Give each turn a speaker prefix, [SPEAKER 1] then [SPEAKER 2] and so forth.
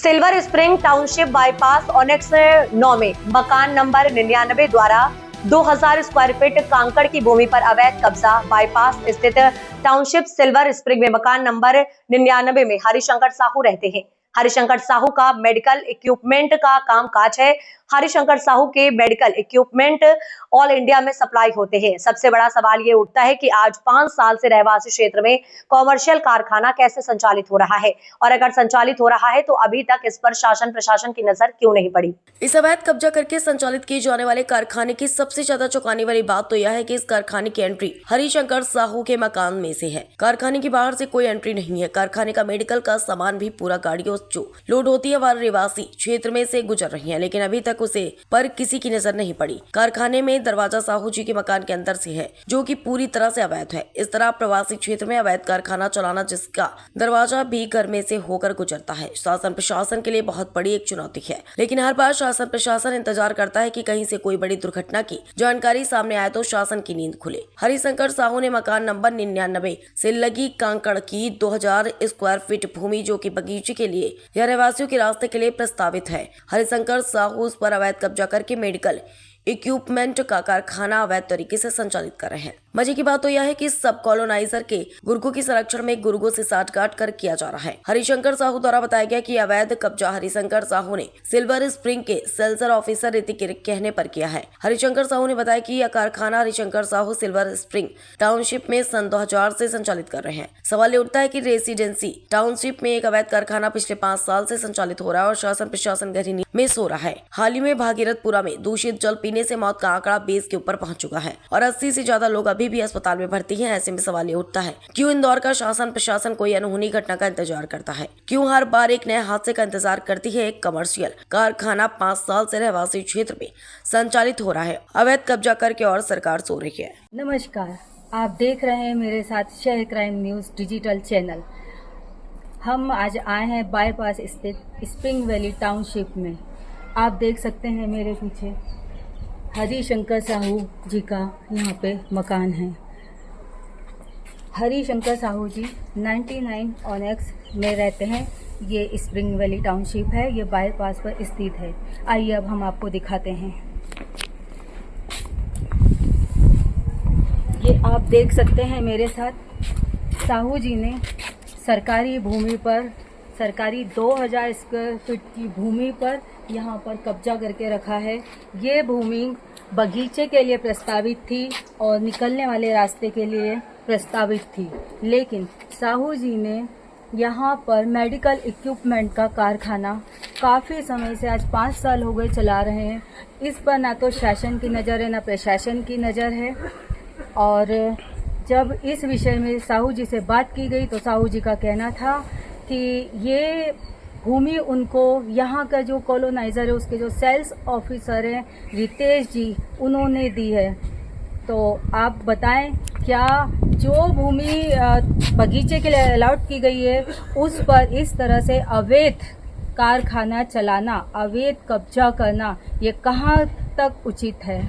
[SPEAKER 1] Silver spring township bypass onyx 9 में मकान number 99 द्वारा 2000 स्क्वायर फीट कांकड़ की भूमि पर अवैध कब्जा। बाईपास स्थित टाउनशिप सिल्वर स्प्रिंग में मकान नंबर 99 में हरिशंकर साहू रहते हैं। हरिशंकर साहू का मेडिकल इक्विपमेंट का काम काज है। हरिशंकर साहू के मेडिकल इक्विपमेंट ऑल इंडिया में सप्लाई होते हैं। सबसे बड़ा सवाल ये उठता है कि आज 5 साल से रहवासी क्षेत्र में कॉमर्शियल कारखाना कैसे संचालित हो रहा है, और अगर संचालित हो रहा है तो अभी तक इस पर शासन प्रशासन की नजर क्यों नहीं पड़ी।
[SPEAKER 2] इस अवैध कब्जा करके संचालित किए जाने वाले कारखाने की सबसे ज्यादा चौंकाने वाली बात तो यह है कि इस कारखाने की एंट्री हरिशंकर साहू के मकान में से है। कारखाने की बाहर से कोई एंट्री नहीं है। कारखाने का मेडिकल का सामान भी पूरा गाड़ियों जो लोड होती है वह रहवासी क्षेत्र में से गुजर रही है, लेकिन अभी तक उसे पर किसी की नजर नहीं पड़ी। कारखाने में दरवाजा साहू जी के मकान के अंदर से है, जो कि पूरी तरह से अवैध है। इस तरह प्रवासी क्षेत्र में अवैध कारखाना चलाना, जिसका दरवाजा भी घर में से होकर गुजरता है, शासन प्रशासन के लिए बहुत बड़ी एक चुनौती है। लेकिन हर बार शासन प्रशासन इंतजार करता है कि कहीं से कोई बड़ी दुर्घटना की जानकारी सामने आए तो शासन की नींद खुले। हरिशंकर साहू ने मकान नंबर 99 से लगी कांकड़ की 2000 स्क्वायर फीट भूमि, जो कि बगीचे के लिए या रहवासियों के रास्ते के लिए प्रस्तावित है। हरिशंकर साहू उस पर अवैध कब्जा करके मेडिकल इक्विपमेंट का कारखाना अवैध तरीके से संचालित कर रहे हैं। मजे की बात तो यह है कि सब कॉलोनाइजर के गुर्गों की संरक्षण में गुर्गों से साठगांठ कर किया जा रहा है। हरिशंकर साहू द्वारा बताया गया कि अवैध कब्जा हरिशंकर साहू ने सिल्वर स्प्रिंग के सेल्सर ऑफिसर ऋतिक के कहने पर किया है। हरिशंकर साहू ने बताया कि यह कारखाना Harishankar Sahu silver spring township में सन 2000 से संचालित कर रहे हैं। सवाल ये उठता है कि रेसिडेंसी टाउनशिप में एक अवैध कारखाना पिछले 5 साल से संचालित हो रहा है और शासन प्रशासन गहरी नींद में सो रहा है। हाल ही में भागीरथपुरा में दूषित जल पीने से मौत का आंकड़ा 20 के ऊपर पहुंच चुका है और 80 से ज्यादा लोग अभी भी अस्पताल में भर्ती हैं। ऐसे में सवाल ये उठता है, क्यों इंदौर का शासन प्रशासन कोई अनहोनी घटना का इंतजार करता है? क्यों हर बार एक नए हादसे का इंतजार करती है? एक कमर्शियल कारखाना 5 साल से रहवासी क्षेत्र में संचालित हो रहा है, अवैध कब्जा करके, और सरकार सो रही है।
[SPEAKER 3] नमस्कार, आप देख रहे हैं मेरे साथ शहर क्राइम न्यूज डिजिटल चैनल। हम आज आए हैं बाईपास स्थित स्प्रिंग वैली टाउनशिप में। आप देख सकते हैं मेरे पीछे हरिशंकर साहू जी का यहाँ पे मकान है। हरिशंकर साहू जी 99 ऑनेक्स में रहते हैं। ये स्प्रिंग वैली टाउनशिप है, ये बाईपास पर स्थित है। आइए अब हम आपको दिखाते हैं। ये आप देख सकते हैं मेरे साथ, साहू जी ने सरकारी भूमि पर, सरकारी 2000 स्क्वायर फीट की भूमि पर यहाँ पर कब्जा करके रखा है। ये भूमि बगीचे के लिए प्रस्तावित थी और निकलने वाले रास्ते के लिए प्रस्तावित थी, लेकिन साहू जी ने यहाँ पर मेडिकल इक्विपमेंट का कारखाना काफ़ी समय से, आज 5 साल हो गए, चला रहे हैं। इस पर ना तो शासन की नज़र है, ना प्रशासन की नज़र है। और जब इस विषय में साहू जी से बात की गई तो साहू जी का कहना था कि ये भूमि उनको, यहाँ का जो कॉलोनाइजर है उसके जो सेल्स ऑफिसर हैं रितेश जी, उन्होंने दी है। तो आप बताएं, क्या जो भूमि बगीचे के लिए अलाउड की गई है उस पर इस तरह से अवैध कारखाना चलाना, अवैध कब्जा करना, ये कहाँ तक उचित है?